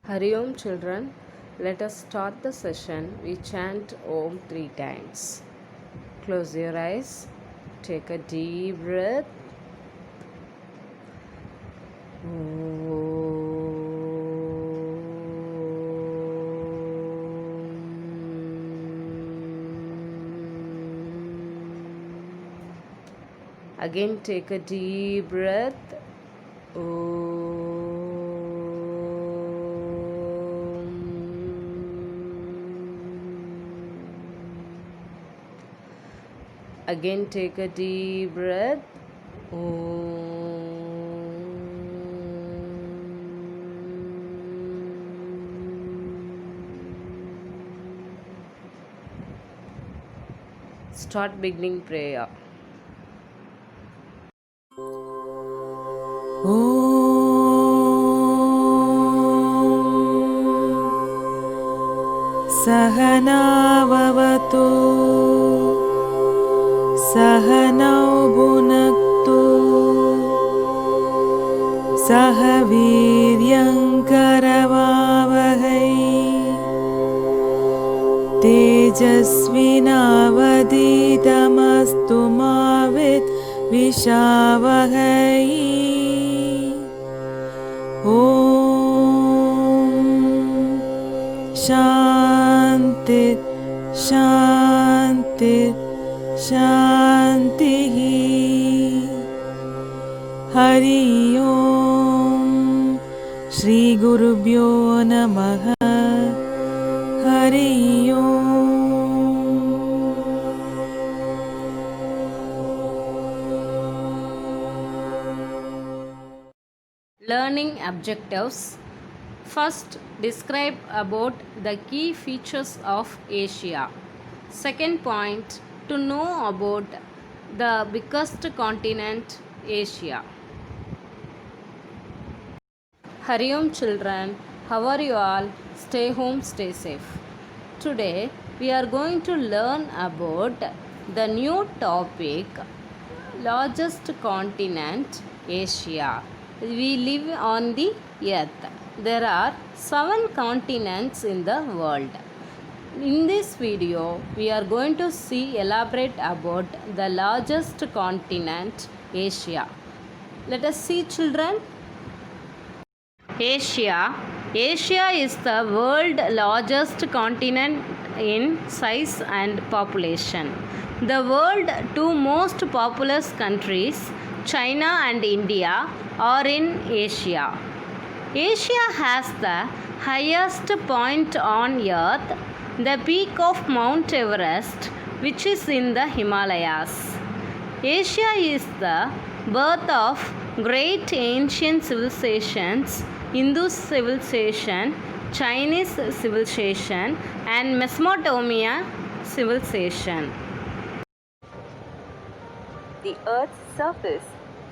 Hari Om children, let us start the session. We chant Om 3 times. Close your eyes, take a deep breath. Again, take a deep breath. Again, take a deep breath. Start beginning prayer. सहनाववतु सहनौ भुनक्तु सह वीर्यङ्करवावहै तेजस्विनावधीतमस्तु मा विद्विषावहै ॐ शान्ति शान्ति शान्तिः हरि ओम् श्रीगुरुभ्यो नमः हरि ओम् Learning objectives. First, describe about the key features of Asia. Second point, to know about the biggest continent, Asia. Hari Om children, how are you all? Stay home, stay safe. Today, we are going to learn about the new topic, largest continent, Asia. We live on the earth. There are 7 continents in the world. In this video, we are going to elaborate about the largest continent, Asia. Let us see, children. Asia. Asia is the world's largest continent in size and population. The world's 2 most populous countries, China and India, are in Asia. Asia has the highest point on earth, the peak of Mount Everest, which is in the Himalayas. Asia is the birth of great ancient civilizations, Hindu civilization, Chinese civilization, and Mesopotamia civilization. The Earth's surface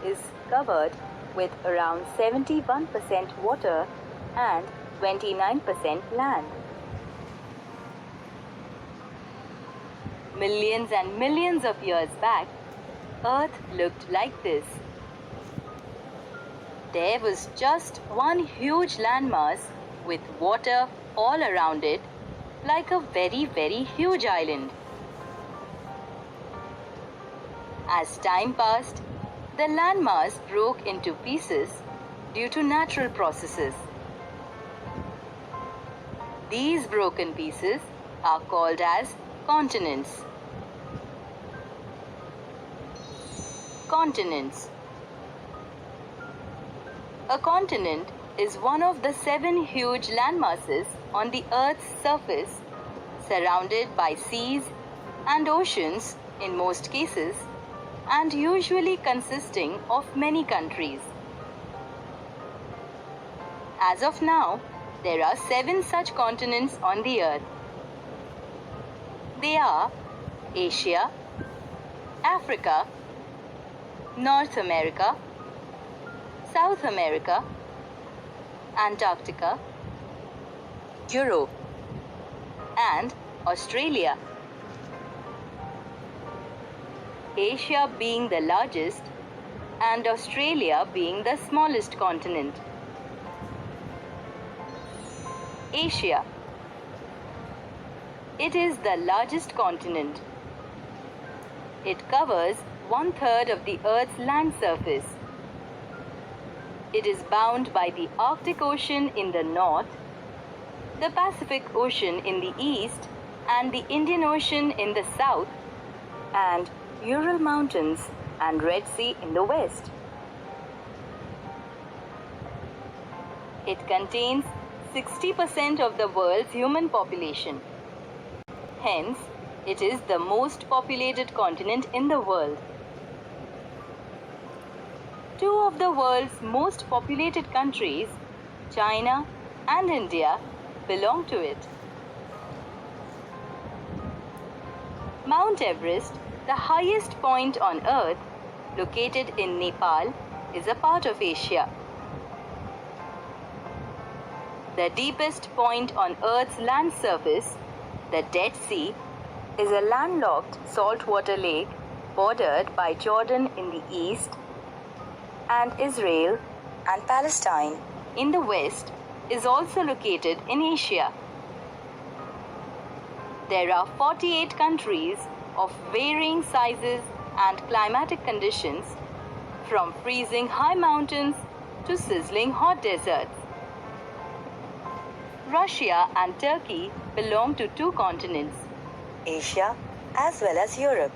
is covered with around 71% water and 29% land. Millions and millions of years back, Earth looked like this. There was just one huge landmass with water all around it, like a very, very huge island. As time passed, the landmass broke into pieces due to natural processes. These broken pieces are called as continents. Continents. A continent is one of the 7 huge landmasses on the Earth's surface, surrounded by seas and oceans in most cases, and usually consisting of many countries. As of now, there are 7 such continents on the Earth. They are Asia, Africa, North America, South America, Antarctica, Europe, and Australia. Asia being the largest and Australia being the smallest continent. Asia. It is the largest continent. It covers 1/3 of the Earth's land surface. It is bound by the Arctic Ocean in the north, the Pacific Ocean in the east, and the Indian Ocean in the south, and Ural Mountains and Red Sea in the west. It contains 60% of the world's human population. Hence, it is the most populated continent in the world. Two of the world's most populated countries, China and India, belong to it. Mount Everest, the highest point on Earth, located in Nepal, is a part of Asia. The deepest point on Earth's land surface, the Dead Sea, is a landlocked saltwater lake bordered by Jordan in the east and Israel and Palestine in the west, is also located in Asia. There are 48 countries of varying sizes and climatic conditions, from freezing high mountains to sizzling hot deserts. Russia and Turkey belong to two continents, Asia as well as Europe.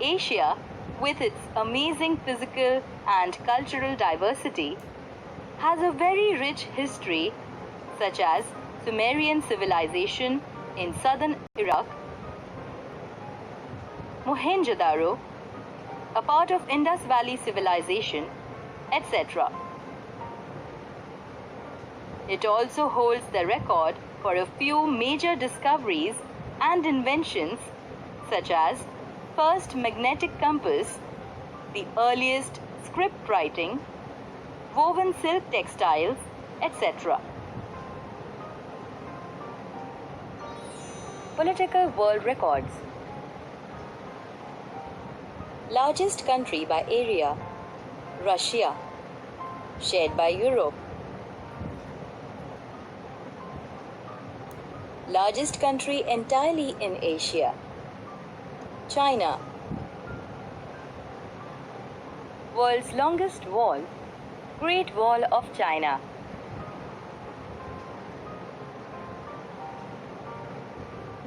Asia, with its amazing physical and cultural diversity, has a very rich history, such as Sumerian civilization in southern Iraq, Mohenjo-daro, a part of Indus Valley civilization, etc. It also holds the record for a few major discoveries and inventions, such as first magnetic compass, the earliest script writing, woven silk textiles, etc. Political world records. Largest country by area, Russia, shared by Europe. Largest country entirely in Asia, China. World's longest wall, Great Wall of China.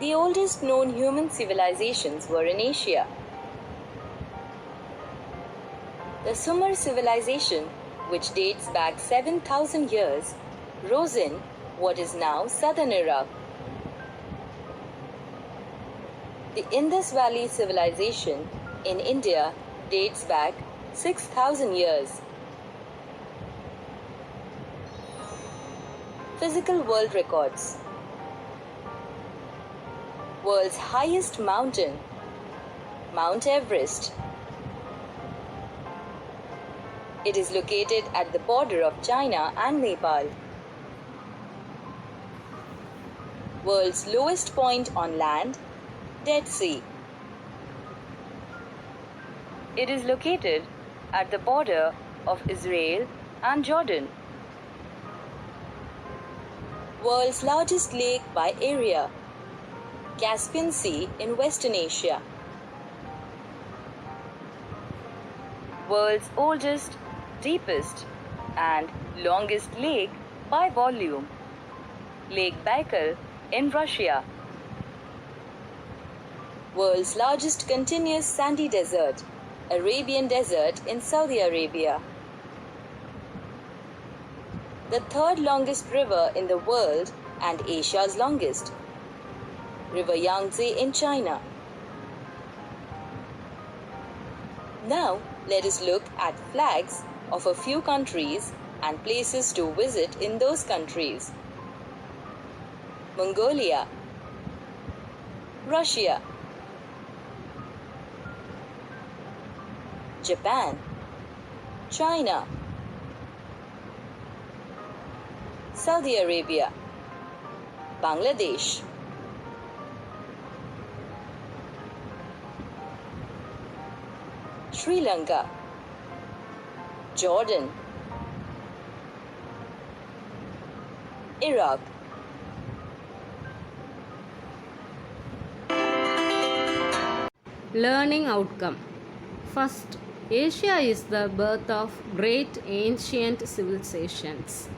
The oldest known human civilizations were in Asia. The Sumer civilization, which dates back 7,000 years, rose in what is now southern Iraq. The Indus Valley civilization in India dates back 6,000 years. Physical world records. World's highest mountain, Mount Everest. It is located at the border of China and Nepal. World's lowest point on land, Dead Sea. It is located at the border of Israel and Jordan. World's largest lake by area, Caspian Sea in Western Asia. World's oldest, deepest, and longest lake by volume, Lake Baikal in Russia. World's largest continuous sandy desert, Arabian Desert in Saudi Arabia. The third longest river in the world and Asia's longest, River Yangtze in China. Now, let us look at flags of a few countries and places to visit in those countries. Mongolia, Russia, Japan, China, Saudi Arabia, Bangladesh, Sri Lanka, Jordan, Iraq. Learning outcome. First, Asia is the birth of great ancient civilizations.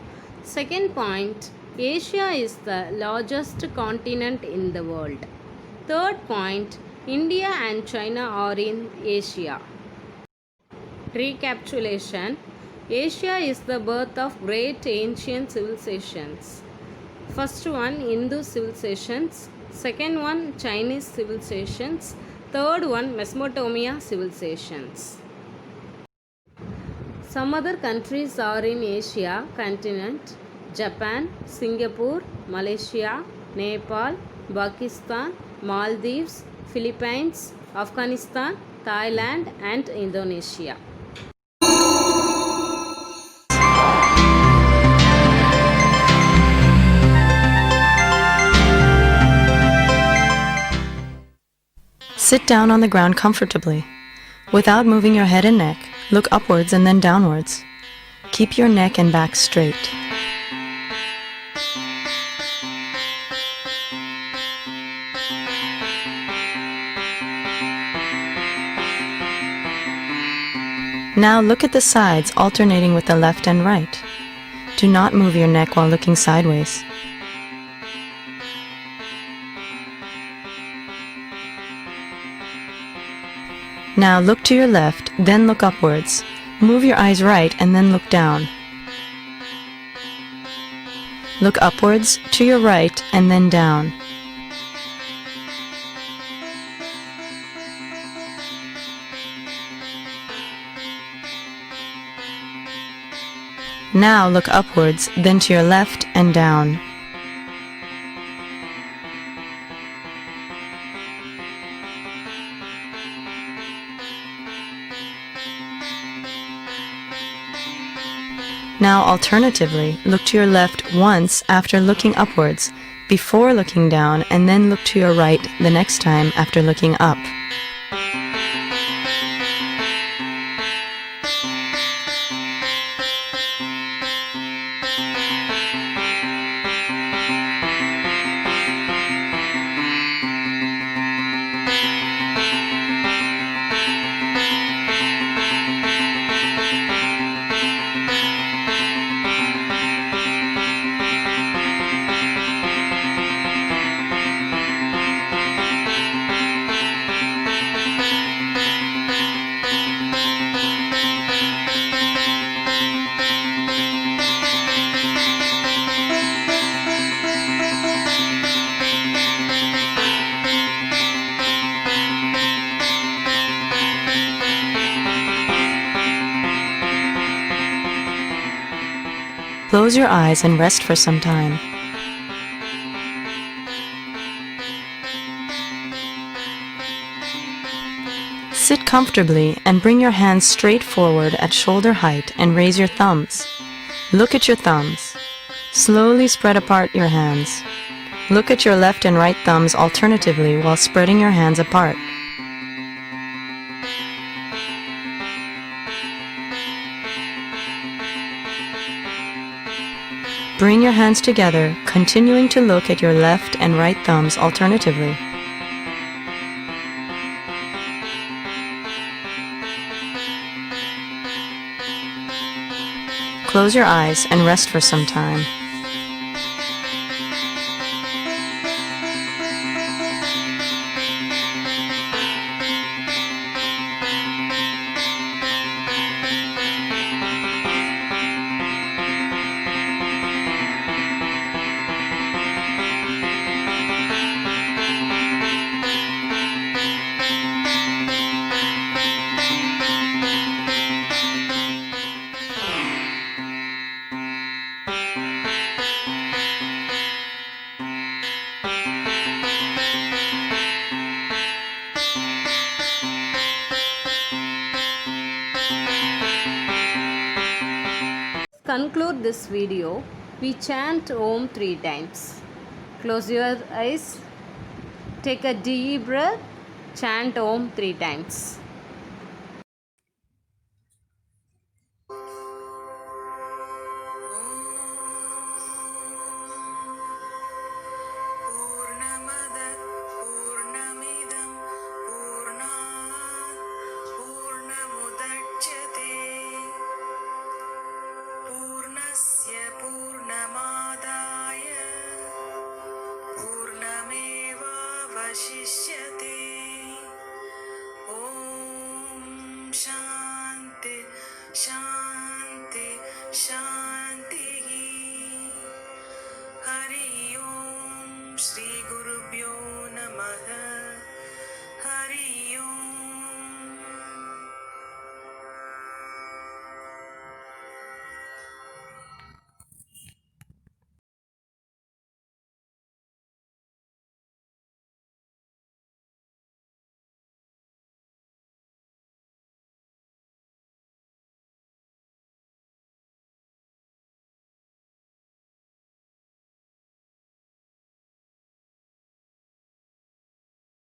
Second point, Asia is the largest continent in the world. Third point, India and China are in Asia. Recapitulation. Asia is the birth of great ancient civilizations. First one, Hindu civilizations. Second one, Chinese civilizations. Third one, Mesopotamia civilizations. Some other countries are in Asia continent: Japan, Singapore, Malaysia, Nepal, Pakistan, Maldives, Philippines, Afghanistan, Thailand, and Indonesia. Sit down on the ground comfortably. Without moving your head and neck, look upwards and then downwards. Keep your neck and back straight. Now look at the sides, alternating with the left and right. Do not move your neck while looking sideways. Now look to your left, then look upwards. Move your eyes right and then look down. Look upwards, to your right, and then down. Now look upwards, then to your left and down. Now alternatively, look to your left once after looking upwards, before looking down, and then look to your right the next time after looking up. Close your eyes and rest for some time. Sit comfortably and bring your hands straight forward at shoulder height and raise your thumbs. Look at your thumbs. Slowly spread apart your hands. Look at your left and right thumbs alternatively while spreading your hands apart. Bring your hands together, continuing to look at your left and right thumbs alternatively. Close your eyes and rest for some time. Conclude this video, we chant Om 3 times. Close your eyes, take a deep breath, chant Om 3 times. पूर्णमादाय पूर्णमेवावशिष्यते। ॐ शान्ति शान्ति शान्ति।